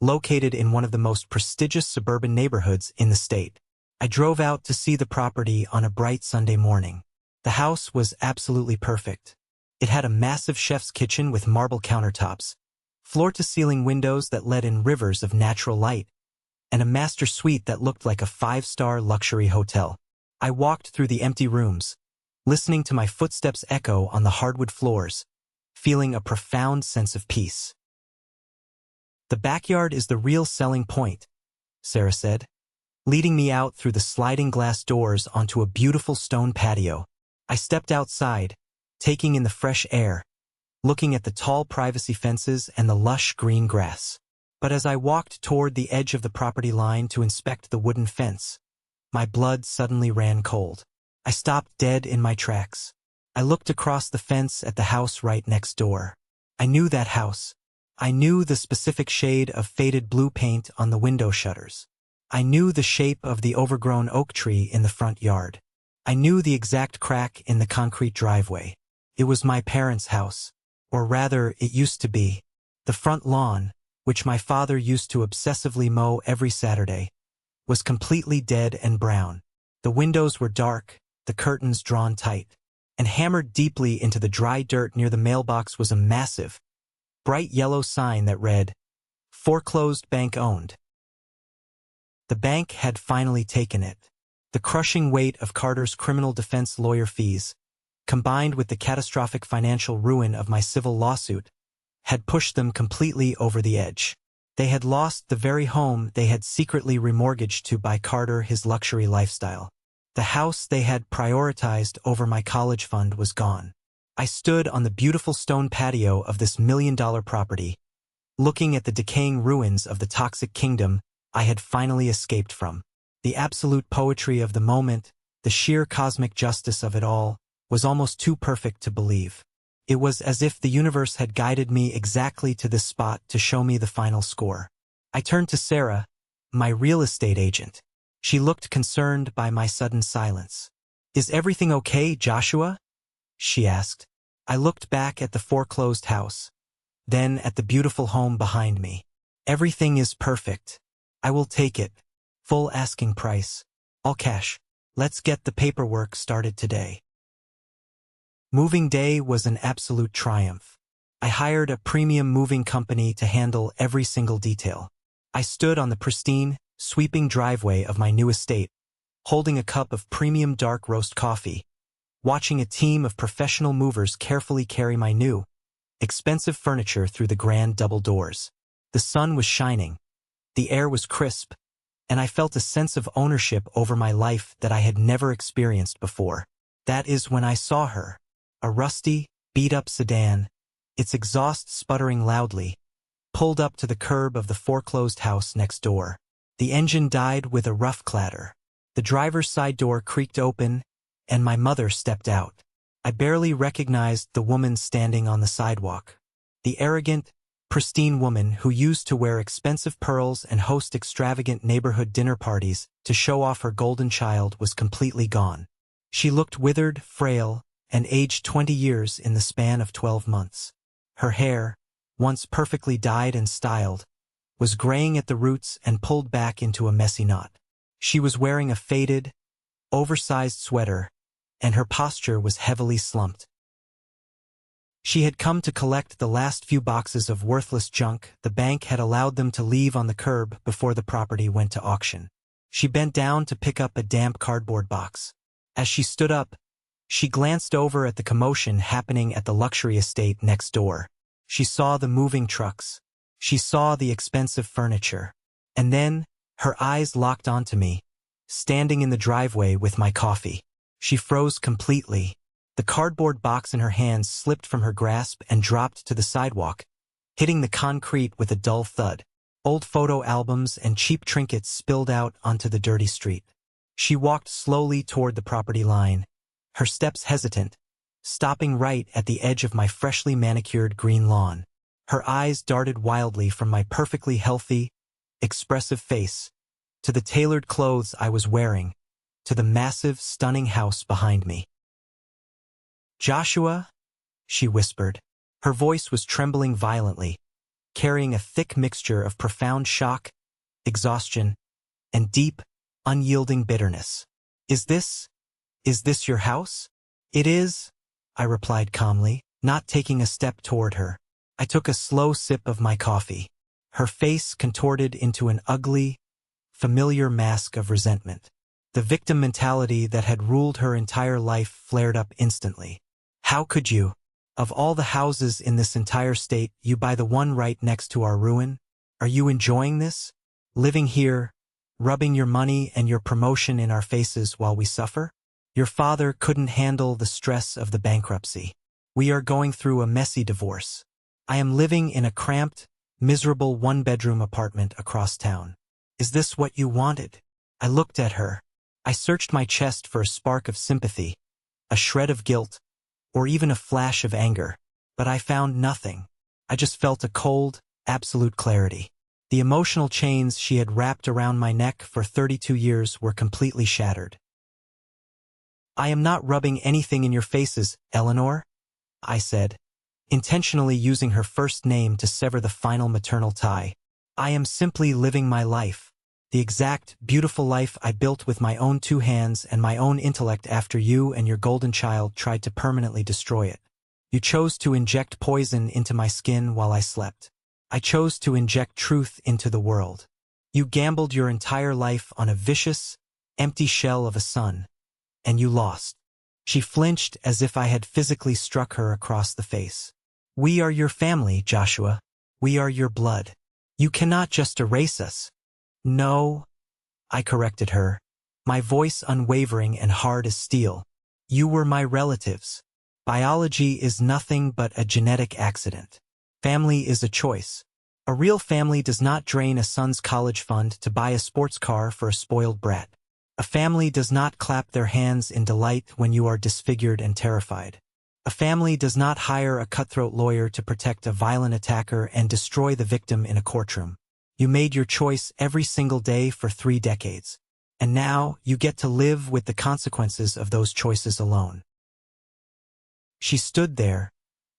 located in one of the most prestigious suburban neighborhoods in the state. I drove out to see the property on a bright Sunday morning. The house was absolutely perfect. It had a massive chef's kitchen with marble countertops, floor-to-ceiling windows that let in rivers of natural light, and a master suite that looked like a 5-star luxury hotel. I walked through the empty rooms, listening to my footsteps echo on the hardwood floors, feeling a profound sense of peace. "The backyard is the real selling point," Sarah said, leading me out through the sliding glass doors onto a beautiful stone patio. I stepped outside, taking in the fresh air, looking at the tall privacy fences and the lush green grass. But as I walked toward the edge of the property line to inspect the wooden fence, my blood suddenly ran cold. I stopped dead in my tracks. I looked across the fence at the house right next door. I knew that house. I knew the specific shade of faded blue paint on the window shutters. I knew the shape of the overgrown oak tree in the front yard. I knew the exact crack in the concrete driveway. It was my parents' house, or rather, it used to be. The front lawn, which my father used to obsessively mow every Saturday, was completely dead and brown. The windows were dark, the curtains drawn tight, and hammered deeply into the dry dirt near the mailbox was a massive, bright yellow sign that read, "Foreclosed bank owned." The bank had finally taken it. The crushing weight of Carter's criminal defense lawyer fees, combined with the catastrophic financial ruin of my civil lawsuit, had pushed them completely over the edge. They had lost the very home they had secretly remortgaged to buy Carter his luxury lifestyle. The house they had prioritized over my college fund was gone. I stood on the beautiful stone patio of this million-dollar property, looking at the decaying ruins of the toxic kingdom I had finally escaped from. The absolute poetry of the moment, the sheer cosmic justice of it all, was almost too perfect to believe. It was as if the universe had guided me exactly to this spot to show me the final score. I turned to Sarah, my real estate agent. She looked concerned by my sudden silence. "Is everything okay, Joshua?" she asked. I looked back at the foreclosed house, then at the beautiful home behind me. "Everything is perfect. I will take it. Full asking price. All cash. Let's get the paperwork started today." Moving day was an absolute triumph. I hired a premium moving company to handle every single detail. I stood on the pristine, sweeping driveway of my new estate, holding a cup of premium dark roast coffee, watching a team of professional movers carefully carry my new, expensive furniture through the grand double doors. The sun was shining, the air was crisp, and I felt a sense of ownership over my life that I had never experienced before. That is when I saw her, a rusty, beat-up sedan, its exhaust sputtering loudly, pulled up to the curb of the foreclosed house next door. The engine died with a rough clatter. The driver's side door creaked open, and my mother stepped out. I barely recognized the woman standing on the sidewalk. The arrogant, pristine woman who used to wear expensive pearls and host extravagant neighborhood dinner parties to show off her golden child was completely gone. She looked withered, frail, and aged 20 years in the span of 12 months. Her hair, once perfectly dyed and styled, was graying at the roots and pulled back into a messy knot. She was wearing a faded, oversized sweater, and her posture was heavily slumped. She had come to collect the last few boxes of worthless junk the bank had allowed them to leave on the curb before the property went to auction. She bent down to pick up a damp cardboard box. As she stood up, she glanced over at the commotion happening at the luxury estate next door. She saw the moving trucks. She saw the expensive furniture. And then, her eyes locked onto me, standing in the driveway with my coffee. She froze completely. The cardboard box in her hands slipped from her grasp and dropped to the sidewalk, hitting the concrete with a dull thud. Old photo albums and cheap trinkets spilled out onto the dirty street. She walked slowly toward the property line, her steps hesitant, stopping right at the edge of my freshly manicured green lawn. Her eyes darted wildly from my perfectly healthy, expressive face, to the tailored clothes I was wearing, to the massive, stunning house behind me. "Joshua," she whispered. Her voice was trembling violently, carrying a thick mixture of profound shock, exhaustion, and deep, unyielding bitterness. Is this your house?" "It is," I replied calmly, not taking a step toward her. I took a slow sip of my coffee. Her face contorted into an ugly, familiar mask of resentment. The victim mentality that had ruled her entire life flared up instantly. "How could you? Of all the houses in this entire state, you buy the one right next to our ruin? Are you enjoying this? Living here, rubbing your money and your promotion in our faces while we suffer? Your father couldn't handle the stress of the bankruptcy. We are going through a messy divorce. I am living in a cramped, miserable one-bedroom apartment across town. Is this what you wanted?" I looked at her. I searched my chest for a spark of sympathy, a shred of guilt, or even a flash of anger, but I found nothing. I just felt a cold, absolute clarity. The emotional chains she had wrapped around my neck for 32 years were completely shattered. "I am not rubbing anything in your faces, Eleanor," I said, intentionally using her first name to sever the final maternal tie. "I am simply living my life, the exact, beautiful life I built with my own two hands and my own intellect after you and your golden child tried to permanently destroy it. You chose to inject poison into my skin while I slept. I chose to inject truth into the world. You gambled your entire life on a vicious, empty shell of a son, and you lost." She flinched as if I had physically struck her across the face. "We are your family, Joshua. We are your blood. You cannot just erase us." "No," I corrected her, my voice unwavering and hard as steel. "You were my relatives. Biology is nothing but a genetic accident. Family is a choice. A real family does not drain a son's college fund to buy a sports car for a spoiled brat. A family does not clap their hands in delight when you are disfigured and terrified. A family does not hire a cutthroat lawyer to protect a violent attacker and destroy the victim in a courtroom. You made your choice every single day for 3 decades, and now you get to live with the consequences of those choices alone." She stood there,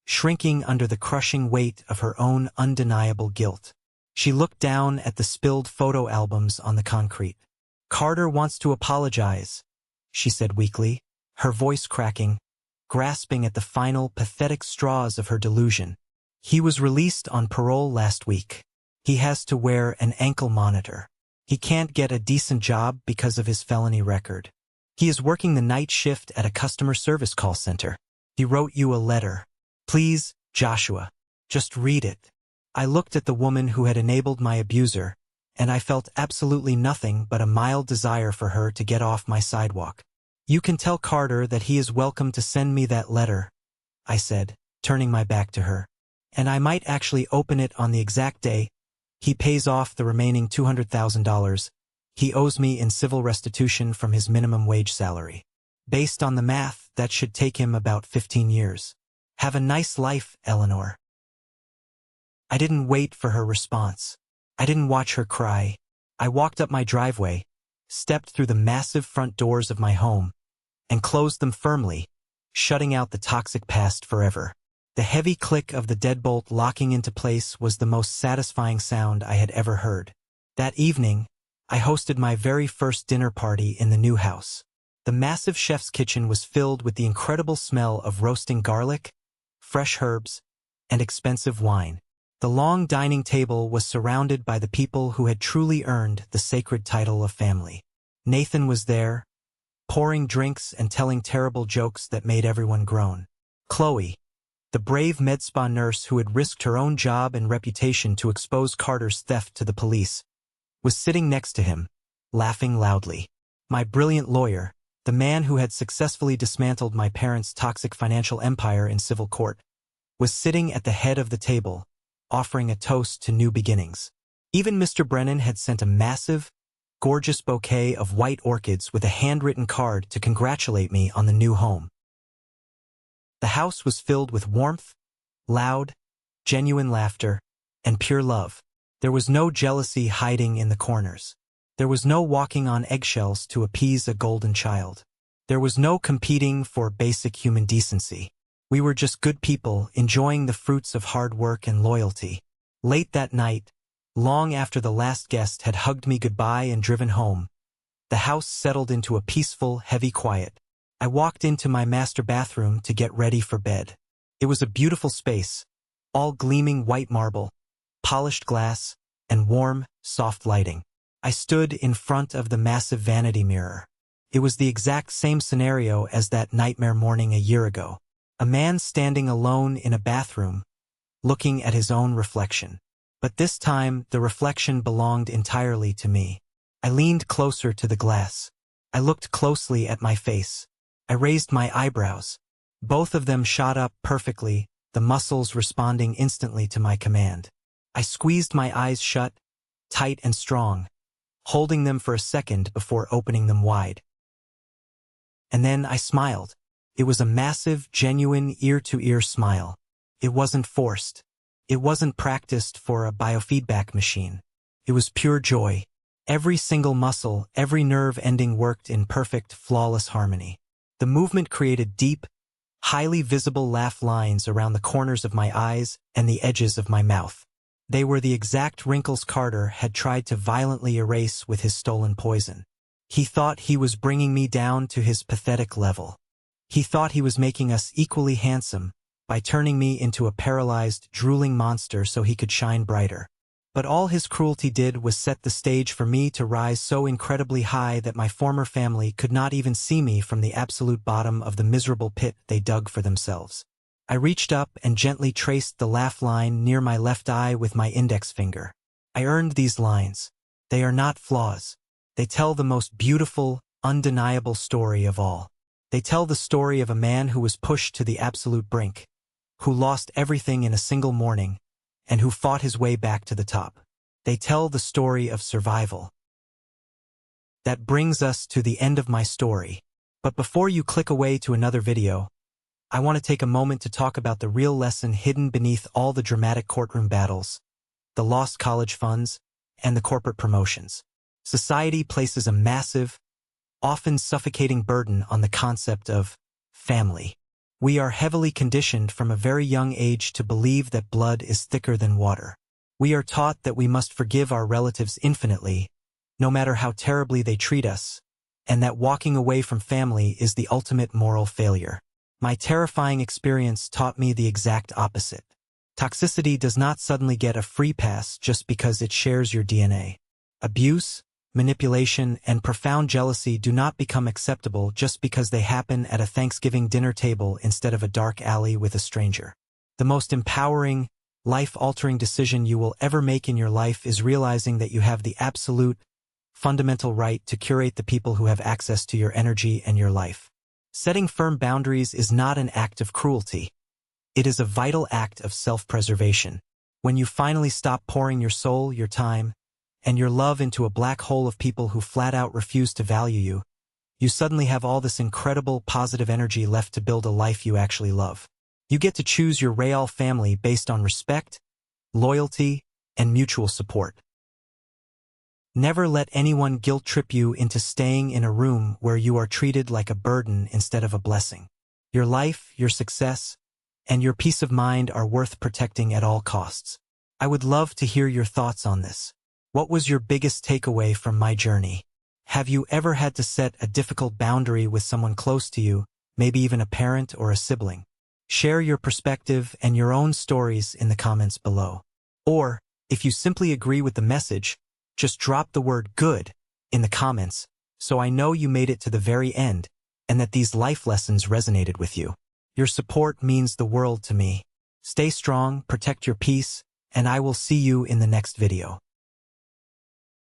shrinking under the crushing weight of her own undeniable guilt. She looked down at the spilled photo albums on the concrete. "Carter wants to apologize," she said weakly, her voice cracking, grasping at the final, pathetic straws of her delusion. "He was released on parole last week. He has to wear an ankle monitor. He can't get a decent job because of his felony record. He is working the night shift at a customer service call center. He wrote you a letter. Please, Joshua, just read it. I looked at the woman who had enabled my abuser, and I felt absolutely nothing but a mild desire for her to get off my sidewalk. You can tell Carter that he is welcome to send me that letter, I said, turning my back to her. And I might actually open it on the exact day he pays off the remaining $200,000 he owes me in civil restitution from his minimum wage salary. Based on the math, that should take him about 15 years. Have a nice life, Eleanor. I didn't wait for her response. I didn't watch her cry. I walked up my driveway, stepped through the massive front doors of my home, and closed them firmly, shutting out the toxic past forever. The heavy click of the deadbolt locking into place was the most satisfying sound I had ever heard. That evening, I hosted my very first dinner party in the new house. The massive chef's kitchen was filled with the incredible smell of roasting garlic, fresh herbs, and expensive wine. The long dining table was surrounded by the people who had truly earned the sacred title of family. Nathan was there, pouring drinks and telling terrible jokes that made everyone groan. Chloe, the brave med spa nurse who had risked her own job and reputation to expose Carter's theft to the police, was sitting next to him, laughing loudly. My brilliant lawyer, the man who had successfully dismantled my parents' toxic financial empire in civil court, was sitting at the head of the table, offering a toast to new beginnings. Even Mr. Brennan had sent a massive, gorgeous bouquet of white orchids with a handwritten card to congratulate me on the new home. The house was filled with warmth, loud, genuine laughter, and pure love. There was no jealousy hiding in the corners. There was no walking on eggshells to appease a golden child. There was no competing for basic human decency. We were just good people enjoying the fruits of hard work and loyalty. Late that night, long after the last guest had hugged me goodbye and driven home, the house settled into a peaceful, heavy quiet. I walked into my master bathroom to get ready for bed. It was a beautiful space, all gleaming white marble, polished glass, and warm, soft lighting. I stood in front of the massive vanity mirror. It was the exact same scenario as that nightmare morning a year ago. A man standing alone in a bathroom, looking at his own reflection. But this time, the reflection belonged entirely to me. I leaned closer to the glass. I looked closely at my face. I raised my eyebrows. Both of them shot up perfectly, the muscles responding instantly to my command. I squeezed my eyes shut, tight and strong, holding them for a second before opening them wide. And then I smiled. It was a massive, genuine, ear-to-ear smile. It wasn't forced. It wasn't practiced for a biofeedback machine. It was pure joy. Every single muscle, every nerve ending worked in perfect, flawless harmony. The movement created deep, highly visible laugh lines around the corners of my eyes and the edges of my mouth. They were the exact wrinkles Carter had tried to violently erase with his stolen poison. He thought he was bringing me down to his pathetic level. He thought he was making us equally handsome by turning me into a paralyzed, drooling monster so he could shine brighter. But all his cruelty did was set the stage for me to rise so incredibly high that my former family could not even see me from the absolute bottom of the miserable pit they dug for themselves. I reached up and gently traced the laugh line near my left eye with my index finger. I earned these lines. They are not flaws. They tell the most beautiful, undeniable story of all. They tell the story of a man who was pushed to the absolute brink, who lost everything in a single morning, and who fought his way back to the top. They tell the story of survival. That brings us to the end of my story. But before you click away to another video, I want to take a moment to talk about the real lesson hidden beneath all the dramatic courtroom battles, the lost college funds, and the corporate promotions. Society places a massive, often suffocating burden on the concept of family. We are heavily conditioned from a very young age to believe that blood is thicker than water. We are taught that we must forgive our relatives infinitely, no matter how terribly they treat us, and that walking away from family is the ultimate moral failure. My terrifying experience taught me the exact opposite. Toxicity does not suddenly get a free pass just because it shares your DNA. Abuse, manipulation, and profound jealousy do not become acceptable just because they happen at a Thanksgiving dinner table instead of a dark alley with a stranger. The most empowering, life-altering decision you will ever make in your life is realizing that you have the absolute, fundamental right to curate the people who have access to your energy and your life. Setting firm boundaries is not an act of cruelty. It is a vital act of self-preservation. When you finally stop pouring your soul, your time, and your love into a black hole of people who flat out refuse to value you, you suddenly have all this incredible positive energy left to build a life you actually love. You get to choose your real family based on respect, loyalty, and mutual support. Never let anyone guilt-trip you into staying in a room where you are treated like a burden instead of a blessing. Your life, your success, and your peace of mind are worth protecting at all costs. I would love to hear your thoughts on this. What was your biggest takeaway from my journey? Have you ever had to set a difficult boundary with someone close to you, maybe even a parent or a sibling? Share your perspective and your own stories in the comments below. Or, if you simply agree with the message, just drop the word "good" in the comments so I know you made it to the very end and that these life lessons resonated with you. Your support means the world to me. Stay strong, protect your peace, and I will see you in the next video.